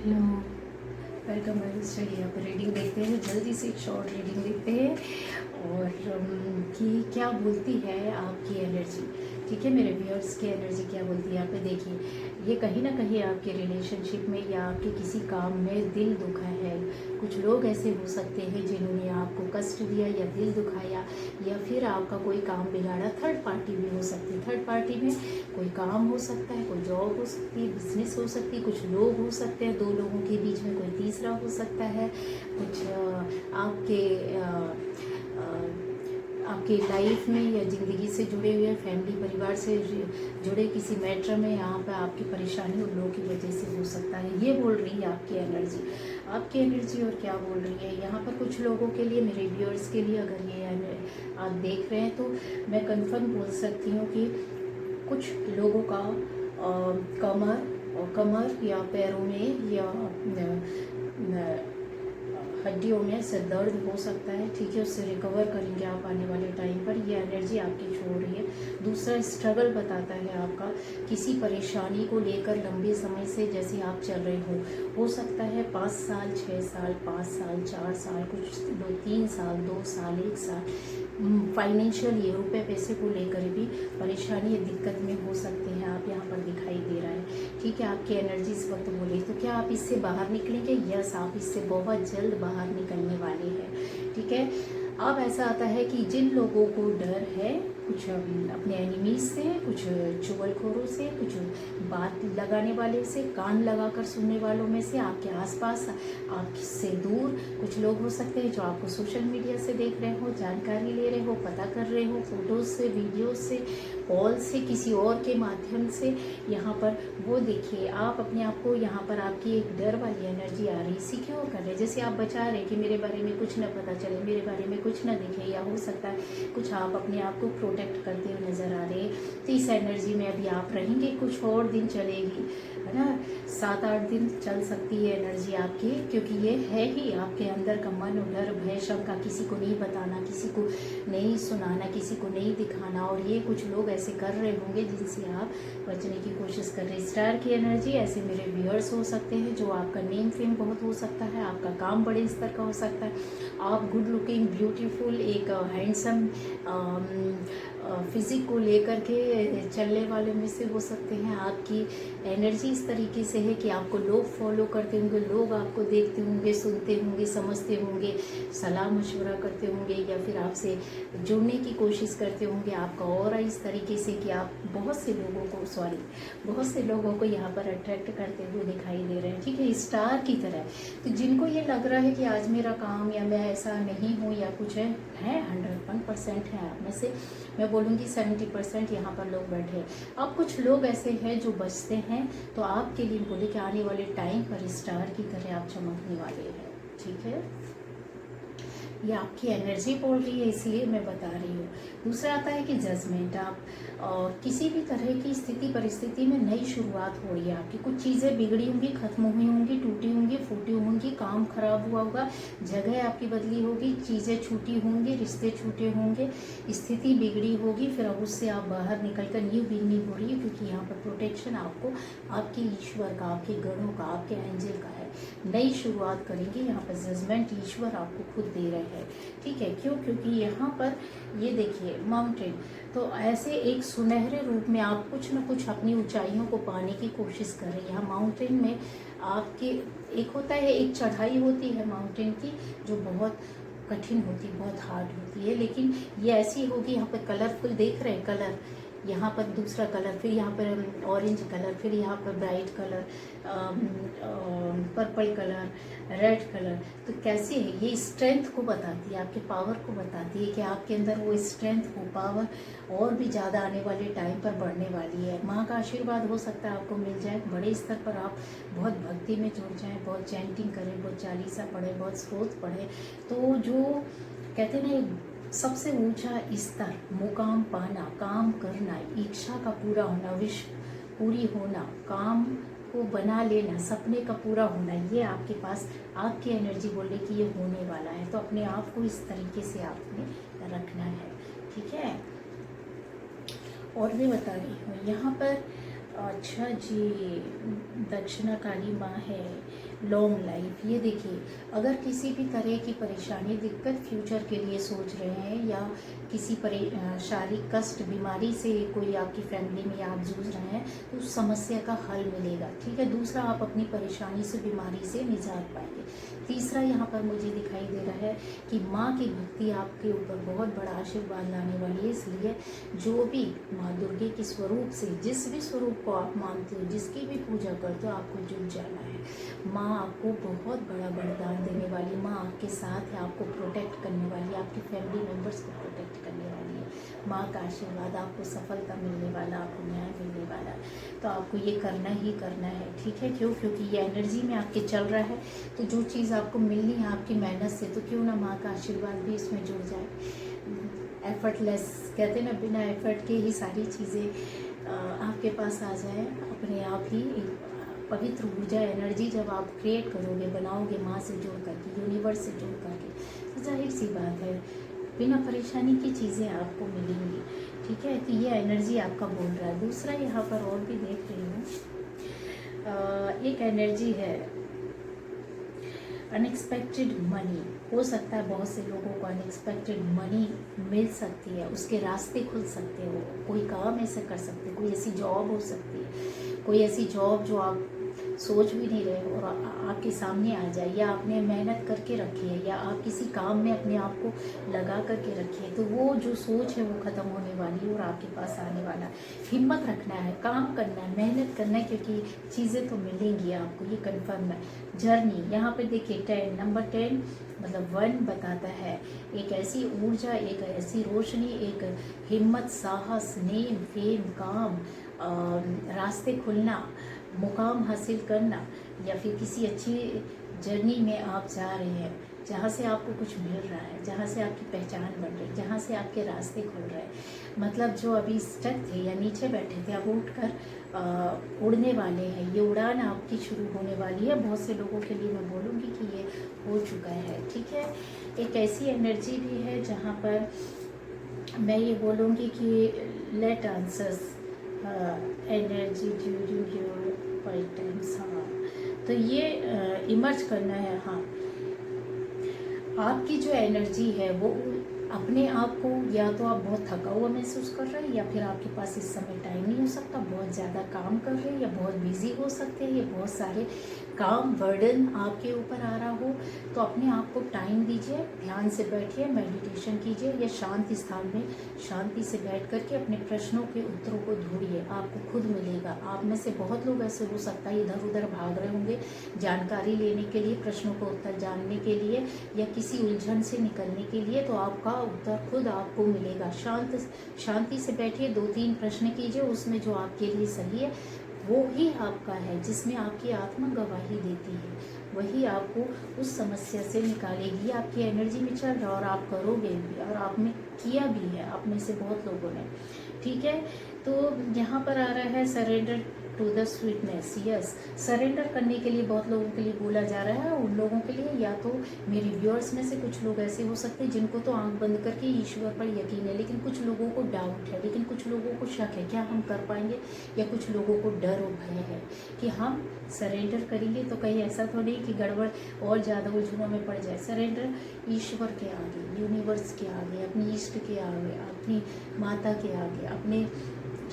Hello, welcome my study. आप reading देखते हैं, जल्दी से एक शॉर्ट रीडिंग देखते हैं और कि क्या बोलती है आपकी एनर्जी। ठीक है, मेरे व्यूअर्स की एनर्जी क्या बोलती है यहाँ पे देखिए। ये कहीं ना कहीं आपके रिलेशनशिप में या आपके किसी काम में दिल दुखा है। कुछ लोग ऐसे हो सकते हैं जिन्होंने आपको कष्ट दिया या दिल दुखाया, या फिर आपका कोई काम बिगाड़ा। थर्ड पार्टी भी हो सकती है। थर्ड पार्टी में कोई काम हो सकता है, कोई जॉब हो सकती है, बिजनेस हो सकती है, कुछ लोग हो सकते हैं, दो लोगों के बीच में कोई तीसरा हो सकता है, कुछ आपके लाइफ में या ज़िंदगी से जुड़े हुए, फैमिली परिवार से जुड़े किसी मैटर में यहाँ पर आपकी परेशानी उन लोगों की वजह से हो सकता है। ये बोल रही है आपकी एनर्जी। आपकी एनर्जी और क्या बोल रही है यहाँ पर कुछ लोगों के लिए, मेरे व्यूअर्स के लिए, अगर ये आप देख रहे हैं तो मैं कंफर्म बोल सकती हूँ कि कुछ लोगों का कमर या पैरों में या हड्डियों में से दर्द हो सकता है। ठीक है, उससे रिकवर करेंगे आप आने वाले टाइम पर। ये एनर्जी आपकी छोड़ रही है। दूसरा, स्ट्रगल बताता है आपका किसी परेशानी को लेकर लंबे समय से, जैसे आप चल रहे हो सकता है 5 साल, 6 साल, 5 साल, 4 साल, कुछ 2-3 साल, 2 साल, 1 साल। फाइनेंशियल, ये रुपए पैसे को लेकर भी परेशानी या दिक्कत में हो सकते हैं आप, यहाँ पर दिखाई दे रहा है। ठीक है, आपकी एनर्जी इस वक्त बोले तो क्या आप इससे बाहर निकलेंगे? यस, आप इससे बहुत जल्द बाहर निकलने वाले हैं। ठीक है, अब ऐसा आता है कि जिन लोगों को डर है कुछ अपने एनिमीज से, कुछ चुगलखोरों से, कुछ बात लगाने वाले से, कान लगाकर सुनने वालों में से, आपके आसपास आपसे दूर कुछ लोग हो सकते हैं जो आपको सोशल मीडिया से देख रहे हो, जानकारी ले रहे हो, पता कर रहे हो, फोटोज से, वीडियोज से, कॉल से, किसी और के माध्यम से। यहाँ पर वो देखिए, आप अपने आप को, यहाँ पर आपकी एक डर वाली एनर्जी आ रही, सिक्योर कर रहे, जैसे आप बचा रहे कि मेरे बारे में कुछ न पता चले, मेरे बारे में कुछ न दिखे, या हो सकता है कुछ आप अपने आप को प्रोटेक्ट करते हुए नजर आ रहे हैं। तो इस एनर्जी में अभी आप रहेंगे, कुछ और दिन चलेगी, है ना, 7-8 दिन चल सकती है एनर्जी आपकी, क्योंकि ये है ही आपके अंदर का मन, डर, भय, शंका, किसी को नहीं बताना, किसी को नहीं सुनाना, किसी को नहीं दिखाना। और ये कुछ लोग ऐसे कर रहे होंगे जिनसे आप बचने की कोशिश कर रहे हैं। स्टार की एनर्जी, ऐसे मेरे व्यूअर्स हो सकते हैं जो आपका नेम फेम बहुत हो सकता है, आपका काम बड़े स्तर का हो सकता है, आप गुड लुकिंग, ब्यूटीफुल, एक हैंडसम फिजिक को लेकर के चलने वाले में से हो सकते हैं। आपकी एनर्जी इस तरीके से है कि आपको लोग फॉलो करते होंगे, लोग आपको देखते होंगे, सुनते होंगे, समझते होंगे, सलाह मशवरा करते होंगे, या फिर आपसे जुड़ने की कोशिश करते होंगे। आपका ऑरा इस तरीके से कि आप बहुत से लोगों को यहाँ पर अट्रैक्ट करते हुए दिखाई दे रहे हैं। ठीक है, स्टार की तरह। तो जिनको ये लग रहा है कि आज मेरा काम, या मैं ऐसा नहीं हूँ, या कुछ है 101% है आप में से, मैं बोलूँगी 70% यहाँ पर लोग बैठे हैं। अब कुछ लोग ऐसे हैं जो बचते हैं, तो आपके लिए बोले कि आने वाले टाइम पर स्टार की तरह आप चमकने वाले हैं। ठीक है, ये आपकी एनर्जी बोल रही है, इसलिए मैं बता रही हूँ। दूसरा आता है कि जजमेंट। आप किसी भी तरह की स्थिति परिस्थिति में नई शुरुआत हो रही है आपकी। कुछ चीज़ें बिगड़ी होंगी, खत्म हुई होंगी, टूटी होंगी, फूटी होंगी, काम खराब हुआ होगा, जगह आपकी बदली होगी, चीज़ें छूटी होंगी, रिश्ते छूटे होंगे, स्थिति बिगड़ी होगी, फिर अब उससे आप बाहर निकल कर न्यू बिगनिंग हो रही है, क्योंकि यहाँ पर प्रोटेक्शन आपको आपके ईश्वर का, आपके गणों का, आपके एंजल का है। नई शुरुआत करेंगे, यहाँ पर जजमेंट ईश्वर आपको खुद दे रहे हैं। ठीक है, क्यों? क्योंकि यहाँ पर ये देखिए माउंटेन, तो ऐसे एक सुनहरे रूप में आप कुछ न कुछ अपनी ऊंचाइयों को पाने की कोशिश कर रहे हैं। यहाँ माउंटेन में आपके एक होता है, एक चढ़ाई होती है माउंटेन की जो बहुत कठिन होती है, बहुत हार्ड होती है, लेकिन ये ऐसी होगी। यहाँ पर कलरफुल देख रहे हैं, कलर, यहाँ पर दूसरा कलर, फिर यहाँ पर ऑरेंज कलर, फिर यहाँ पर bright colour, purple colour, red colour. तो कैसी है ये? स्ट्रेंथ को बताती है, आपके पावर को बताती है कि आपके अंदर वो स्ट्रेंथ, वो पावर और भी ज़्यादा आने वाले टाइम पर बढ़ने वाली है। माँ का आशीर्वाद हो सकता है आपको मिल जाए, बड़े स्तर पर आप बहुत भक्ति में जुड़ जाएँ, बहुत चैंटिंग करें, बहुत चालीसा पढ़ें, बहुत स्रोत पढ़ें, तो जो कहते हैं ना, सबसे ऊंचा स्तर, मुकाम पाना, काम करना, इच्छा का पूरा होना, विश पूरी होना, काम को बना लेना, सपने का पूरा होना, ये आपके पास, आपकी एनर्जी बोल रही कि ये होने वाला है। तो अपने आप को इस तरीके से आपने रखना है। ठीक है, और भी बता रही हूँ यहाँ पर अच्छा जी, दक्षिणा काली माँ है, लॉन्ग लाइफ। ये देखिए, अगर किसी भी तरह की परेशानी, दिक्कत फ्यूचर के लिए सोच रहे हैं, या किसी शारीरिक कष्ट, बीमारी से कोई आपकी फैमिली में आप जूझ रहे हैं, तो उस समस्या का हल मिलेगा। ठीक है। दूसरा, आप अपनी परेशानी से, बीमारी से निजात पाएंगे। तीसरा, यहाँ पर मुझे दिखाई दे रहा है कि माँ की भक्ति आपके ऊपर बहुत बड़ा आशीर्वाद लाने वाली है। इसलिए जो भी माँ दुर्गे के स्वरूप से, जिस भी स्वरूप को आप मानते हो, जिसकी भी पूजा करते हो, आपको जुट जाना है। माँ आपको बहुत बड़ा वरदान देने वाली, माँ आपके साथ है, आपको प्रोटेक्ट करने वाली है, आपकी फैमिली मेम्बर्स को प्रोटेक्ट करने वाली है। माँ का आशीर्वाद, आपको सफलता मिलने वाला, आपको न्याय मिलने वाला। तो आपको ये करना ही करना है। ठीक है। क्यों? क्योंकि ये एनर्जी में आपके चल रहा है, तो जो चीज़ आपको मिलनी है आपकी मेहनत से, तो क्यों ना माँ का आशीर्वाद भी इसमें जुड़ जाए। एफर्टलेस कहते हैं ना, बिना एफर्ट के ही सारी चीज़ें आपके पास आ जाए अपने आप ही। पवित्र ऊर्जा, एनर्जी जब आप क्रिएट करोगे, बनाओगे माँ से जुड़ करके, यूनिवर्स से जुड़ करके, तो जाहिर सी बात है बिना परेशानी की चीज़ें आपको मिलेंगी। ठीक है। तो ये एनर्जी आपका बोल रहा है। दूसरा, यहाँ पर और भी देख रही हूँ, एक एनर्जी है अनएक्सपेक्टेड मनी। हो सकता है बहुत से लोगों को अनएक्सपेक्टेड मनी मिल सकती है, उसके रास्ते खुल सकते हो, कोई काम ऐसे कर सकते, कोई ऐसी जॉब हो सकती है, कोई ऐसी जॉब जो आप सोच भी नहीं रहे हो और आपके सामने आ जाए, या आपने मेहनत करके रखी है, या आप किसी काम में अपने आप को लगा करके रखी है, तो वो जो सोच है वो ख़त्म होने वाली है और आपके पास आने वाला है। हिम्मत रखना है, काम करना है, मेहनत करना है, क्योंकि चीज़ें तो मिलेंगी आपको, ये कन्फर्म है। जर्नी, यहाँ पे देखिए 10, नंबर 10 मतलब 1 बताता है एक ऐसी ऊर्जा, एक ऐसी रोशनी, एक हिम्मत, साहस, नेम, फेम, काम, रास्ते खुलना, मुकाम हासिल करना, या फिर किसी अच्छी जर्नी में आप जा रहे हैं, जहाँ से आपको कुछ मिल रहा है, जहाँ से आपकी पहचान बन रही है, जहाँ से आपके रास्ते खुल रहे हैं। मतलब जो अभी स्टक थे या नीचे बैठे थे, अब उठकर उड़ने वाले हैं। ये उड़ान आपकी शुरू होने वाली है। बहुत से लोगों के लिए मैं बोलूँगी कि ये हो चुका है। ठीक है। एक ऐसी एनर्जी भी है जहाँ पर मैं ये बोलूँगी कि let answers energy during your quiet times. हाँ, तो ये इमर्ज करना है। हाँ, आपकी जो एनर्जी है वो अपने आप को, या तो आप बहुत थका हुआ महसूस कर रहे हैं, या फिर आपके पास इस समय टाइम नहीं हो सकता, बहुत ज़्यादा काम कर रहे हैं, या बहुत बिजी हो सकते हैं, या बहुत सारे काम बर्डन आपके ऊपर आ रहा हो, तो अपने आप को टाइम दीजिए, ध्यान से बैठिए, मेडिटेशन कीजिए, या शांति स्थान में शांति से बैठ करके अपने प्रश्नों के उत्तरों को ढूंढिए, आपको खुद मिलेगा। आप में से बहुत लोग ऐसे हो सकता है इधर उधर भाग रहे होंगे जानकारी लेने के लिए, प्रश्नों का उत्तर जानने के लिए, या किसी उलझन से निकलने के लिए, तो आपका उत्तर खुद आपको मिलेगा। शांति से बैठिए, 2-3 प्रश्न कीजिए, उसमें जो आपके लिए सही है वो ही आपका है, जिसमें आपकी आत्मा गवाही देती है, वही आपको उस समस्या से निकालेगी। आपकी एनर्जी में चल रहा और आप करोगे भी, और आपने किया भी है, आप में से बहुत लोगों ने। ठीक है। तो यहाँ पर आ रहा है surrender to the sweetness. Yes, surrender करने के लिए बहुत लोगों के लिए बोला जा रहा है। उन लोगों के लिए, या तो मेरे व्यूअर्स में से कुछ लोग ऐसे हो सकते हैं जिनको तो आंख बंद करके ईश्वर पर यकीन है, लेकिन कुछ लोगों को डाउट है, लेकिन कुछ लोगों को शक है क्या हम कर पाएंगे, या कुछ लोगों को डर और भय है कि हम सरेंडर करेंगे तो कहीं ऐसा तो नहीं कि गड़बड़ और ज़्यादा उलझनों में पड़ जाए। सरेंडर ईश्वर के आगे, यूनिवर्स के आगे, अपनी इष्ट के आगे, अपनी माता के आगे, अपने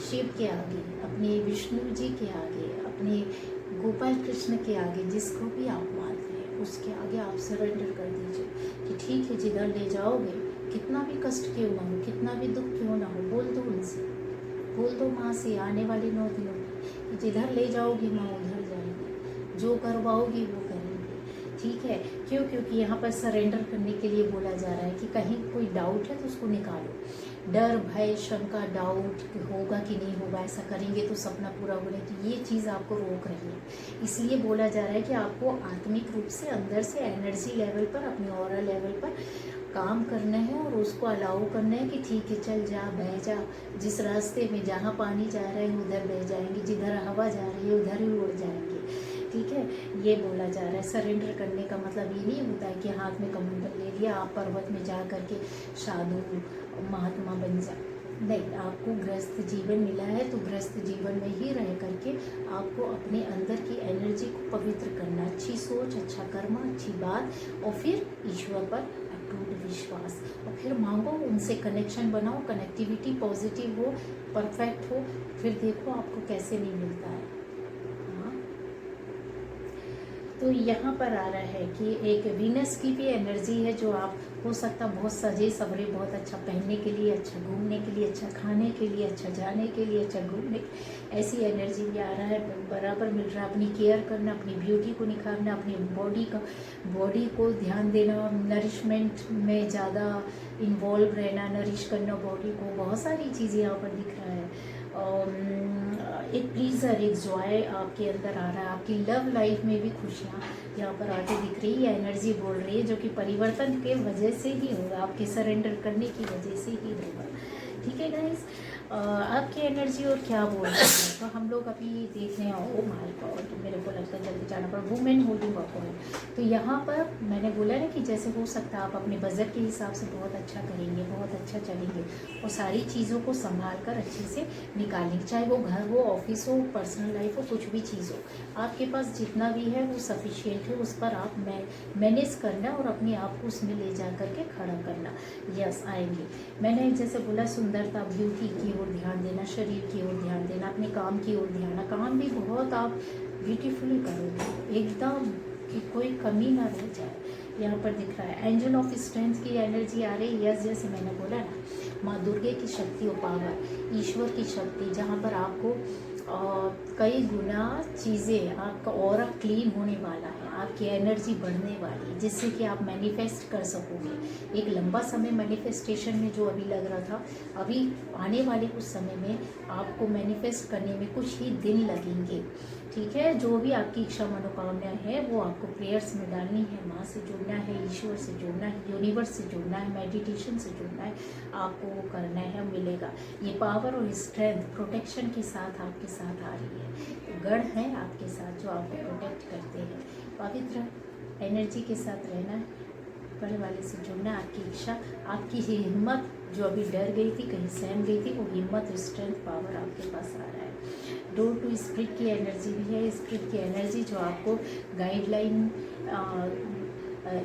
शिव के आगे, अपने विष्णु जी के आगे, अपने गोपाल कृष्ण के आगे, जिसको भी आप मानते हैं उसके आगे आप सरेंडर कर दीजिए कि ठीक है, जिधर ले जाओगे, कितना भी कष्ट क्यों ना हो, कितना भी दुख क्यों ना हो, बोल दो उनसे, बोल दो माँ से आने वाले 9 दिनों में, जिधर ले जाओगी माँ उधर जाएंगे, जो करवाओगी वो करेंगे। ठीक है। क्यों? क्योंकि यहाँ पर सरेंडर करने के लिए बोला जा रहा है कि कहीं कोई डाउट है तो उसको निकालो। डर, भय, शंका, डाउट होगा कि नहीं होगा, ऐसा करेंगे तो सपना पूरा होगा, तो ये चीज़ आपको रोक रही है। इसलिए बोला जा रहा है कि आपको आत्मिक रूप से अंदर से एनर्जी लेवल पर, अपने ऑरा लेवल पर काम करना है, और उसको अलाउ करना है कि ठीक है, चल जा, बह जा, जिस रास्ते में जहाँ पानी जा रहा है उधर बह जाएंगे, जिधर हवा जा रही है उधर ही उड़ जाएंगे। ठीक है। ये बोला जा रहा है। सरेंडर करने का मतलब ये नहीं होता है कि हाथ में कमंडल ले लिया, आप पर्वत में जा करके साधु महात्मा बन जा, नहीं, आपको गृहस्थ जीवन मिला है तो गृहस्थ जीवन में ही रह करके आपको अपने अंदर की एनर्जी को पवित्र करना, अच्छी सोच, अच्छा कर्म, अच्छी बात, और फिर ईश्वर पर अटूट विश्वास, और फिर मांगो, उनसे कनेक्शन बनाओ, कनेक्टिविटी पॉजिटिव हो, परफेक्ट हो, फिर देखो आपको कैसे नहीं मिलता है। हाँ, तो यहाँ पर आ रहा है कि एक वीनस की भी एनर्जी है, जो आप हो सकता बहुत सजे सवरे, बहुत अच्छा पहनने के लिए, अच्छा घूमने के लिए, अच्छा खाने के लिए, अच्छा जाने के लिए, अच्छा घूमने, ऐसी एनर्जी भी आ रहा है, बराबर मिल रहा है। अपनी केयर करना, अपनी ब्यूटी को निखारना, अपनी बॉडी को ध्यान देना, नरिशमेंट में ज़्यादा इन्वॉल्व रहना, नरिश करना बॉडी को, बहुत सारी चीज़ें यहाँ पर दिख रहा है। एक प्लीज़र, एक जॉय आपके अंदर आ रहा है, आपकी लव लाइफ में भी खुशियाँ यहाँ पर आके दिख रही है, एनर्जी बोल रही है, जो कि परिवर्तन के वजह से ही होगा, आपके सरेंडर करने की वजह से ही होगा। ठीक है गाइस, आपकी एनर्जी और क्या बोल रही है, तो हम लोग अभी देख रहे हैं। ओ माय गॉड, मेरे को लगता है जल्दी जाना पड़ा। वुमेन होल्डिंग अ कॉइन, तो यहाँ पर मैंने बोला ना कि जैसे हो सकता है आप अपने बजट के हिसाब से बहुत अच्छा करेंगे, बहुत अच्छा चलेंगे, और सारी चीज़ों को संभाल कर अच्छे से निकालेंगे, चाहे वो घर हो, ऑफिस हो, पर्सनल लाइफ हो, कुछ भी चीज़ हो, आपके पास जितना भी है वो सफिशिएंट है, उस पर आप मैनेज करना और अपने आप को उसमें ले जा करके खड़ा करना। यस, आएंगे। मैंने जैसे बोला, सुंदरता, ब्यूटी की ओर ध्यान देना, शरीर की ओर ध्यान देना, अपने काम की ओर ध्यान देना, काम भी बहुत आप ब्यूटीफुली करोगे एकदम, कि कोई कमी ना रह जाए, यहाँ पर दिख रहा है। एंजल ऑफ स्ट्रेंथ की एनर्जी आ रही है। यस, जैसे मैंने बोला ना, माँ दुर्गे की शक्ति और पावर, ईश्वर की शक्ति, जहाँ पर आपको कई गुना चीज़ें, आपका ऑरा क्लीन होने वाला है, आपकी एनर्जी बढ़ने वाली है, जिससे कि आप मैनिफेस्ट कर सकोगे। एक लंबा समय मैनिफेस्टेशन में जो अभी लग रहा था, अभी आने वाले कुछ समय में आपको मैनिफेस्ट करने में कुछ ही दिन लगेंगे। ठीक है, जो भी आपकी इच्छा मनोकामना है वो आपको प्रेयर्स में डालनी है, माँ से जुड़ना है, ईश्वर से जुड़ना है, यूनिवर्स से जुड़ना है, मेडिटेशन से जुड़ना है, आपको वो करना है, मिलेगा। ये पावर और स्ट्रेंथ प्रोटेक्शन के साथ आपके साथ आ रही है, गढ़ हैं आपके साथ जो आपको प्रोटेक्ट करते हैं। पवित्र एनर्जी के साथ रहना है, बड़े वाले से जुड़ना, आपकी इच्छा, आपकी हिम्मत जो अभी डर गई थी, कहीं सहम गई थी, वो हिम्मत, स्ट्रेंथ, पावर आपके पास आ रहा है। डोर टू स्पिरिट की एनर्जी भी है। स्पिरिट की एनर्जी जो आपको गाइडलाइन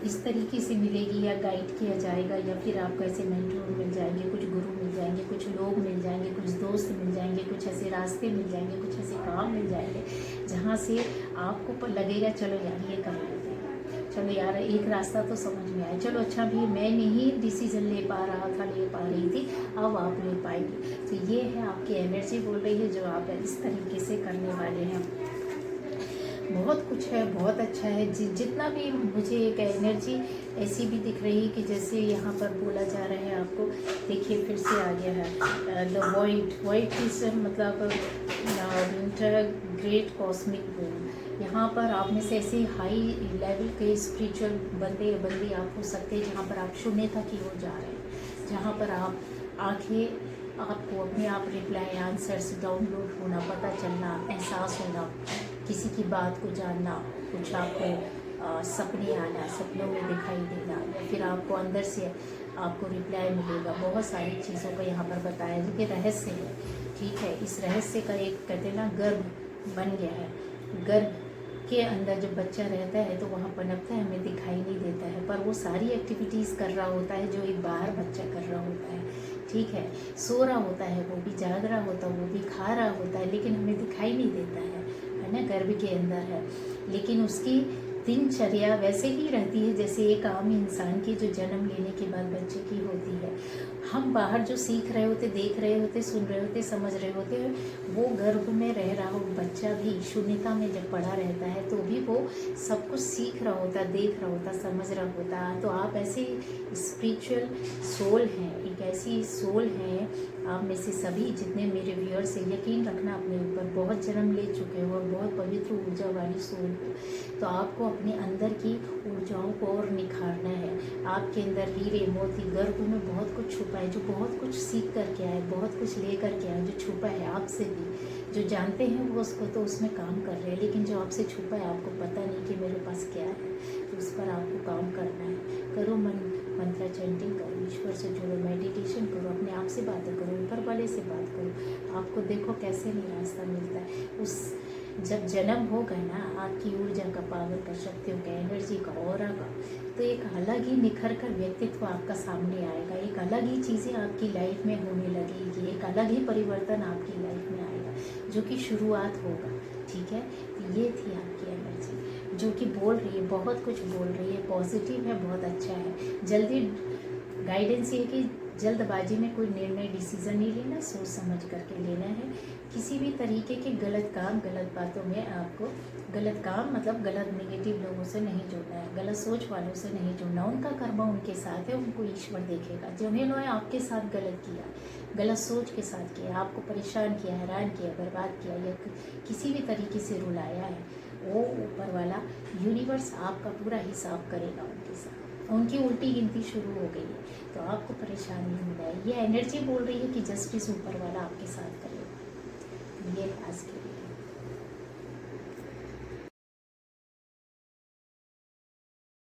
इस तरीके से मिलेगी, या गाइड किया जाएगा, या फिर आपको ऐसे मेंटर मिल जाएंगे, कुछ गुरु मिल जाएंगे, कुछ लोग मिल जाएंगे, कुछ दोस्त मिल जाएंगे, कुछ ऐसे रास्ते मिल जाएंगे, कुछ ऐसे काम मिल जाएंगे, जहाँ से आपको लगेगा चलो यार ये कर लेते हैं, चलो यार एक रास्ता तो समझ में आया, चलो अच्छा भी मैं नहीं डिसीजन ले पा रहा था, ले पा रही थी, अब आप ले पाएंगे। तो ये है आपकी एनर्जी बोल रही है, जो आप इस तरीके से करने वाले हैं। बहुत कुछ है, बहुत अच्छा है। जितना भी मुझे एक एनर्जी ऐसी भी दिख रही है कि जैसे यहाँ पर बोला जा रहा है आपको, देखिए फिर से आ गया है द वाइट इज मतलब ग्रेट कॉस्मिक बूम। यहाँ पर आप में से ऐसे हाई लेवल के स्पिरिचुअल बंदी आप हो सकते हैं, जहाँ पर आप शून्यता की ओर जा रहे हैं, जहाँ पर आप आंखें, आपको अपने आप रिप्लाई आंसर्स डाउनलोड होना, पता चलना, एहसास होना, किसी की बात को जानना, कुछ आपको सपने आना, सपनों में दिखाई देना, या फिर आपको अंदर से आपको रिप्लाई मिलेगा। बहुत सारी चीज़ों का यहाँ पर बताया जो कि रहस्य है। ठीक है, इस रहस्य का एक कहते हैं ना गर्भ बन गया है। गर्भ के अंदर जब बच्चा रहता है तो वहाँ पनपता है, हमें दिखाई नहीं देता है, पर वो सारी एक्टिविटीज़ कर रहा होता है जो एक बाहर बच्चा कर रहा होता है। ठीक है, सो रहा होता है, वो भी जाग रहा होता है, वो भी खा रहा होता है, लेकिन हमें दिखाई नहीं देता है ना, गर्भ के अंदर है। लेकिन उसकी दिनचर्या वैसे ही रहती है जैसे एक आम इंसान की जो जन्म लेने के बाद बच्चे की होती है। हम बाहर जो सीख रहे होते, देख रहे होते, सुन रहे होते, समझ रहे होते, वो गर्भ में रह रहा हो बच्चा भी शून्यता में जब पड़ा रहता है तो भी वो सब कुछ सीख रहा होता, देख रहा होता, समझ रहा होता। तो आप ऐसे स्पिरिचुअल सोल हैं, एक ऐसी सोल हैं, आप में से सभी जितने मेरे व्यूअर्स से यकीन रखना अपने ऊपर, बहुत जन्म ले चुके हो और बहुत पवित्र ऊर्जा वाली सोल हो। तो आपको अपने अंदर की ऊर्जाओं को और निखारना है। आपके अंदर हीरे मोती, गर्भ में बहुत कुछ छुपा है, जो बहुत कुछ सीख करके आए, बहुत कुछ ले करके आए, जो छुपा है आपसे भी, जो जानते हैं वो उसको तो उसमें काम कर रहे हैं, लेकिन जो आपसे छुपा है, आपको पता नहीं कि मेरे पास क्या है, तो उस पर आपको काम करना है। करो मंत्र चैंटिंग करो, ईश्वर से जुड़ो, मेडिटेशन करो, अपने आप से बातें करो, ऊपर वाले से बात करो। आपको देखो कैसे नहीं रास्ता मिलता है। उस जब जन्म हो गए ना, आपकी ऊर्जा का, पावर का, शक्तियों का, एनर्जी का, ऑरा का, तो एक अलग ही निखर कर व्यक्तित्व आपका सामने आएगा। एक अलग ही चीज़ें आपकी लाइफ में होने लगेगी, एक अलग ही परिवर्तन आपकी लाइफ में आएगा, जो कि शुरुआत होगा। ठीक है, तो ये थी आपकी एनर्जी जो कि बोल रही है, बहुत कुछ बोल रही है, पॉजिटिव है, बहुत अच्छा है। जल्दी गाइडेंस ये कि जल्दबाजी में कोई निर्णय, डिसीजन नहीं लेना, सोच समझ करके लेना है। किसी भी तरीके के गलत काम, गलत बातों में आपको, गलत काम मतलब गलत नेगेटिव लोगों से नहीं जुड़ना है, गलत सोच वालों से नहीं जुड़ना। उनका कर्म उनके साथ है, उनको ईश्वर देखेगा। जिन्होंने आपके साथ गलत किया, गलत सोच के साथ किया, आपको परेशान किया, हैरान किया, बर्बाद किया, या किसी भी तरीके से रुलाया है, वो ऊपर वाला यूनिवर्स आपका पूरा हिसाब करेगा उनके साथ। उनकी उल्टी गिनती शुरू हो गई है, तो आपको परेशानी नहीं होना है। ये एनर्जी बोल रही है कि जस्टिस ऊपर वाला आपके साथ करेगा। ये आज के लिए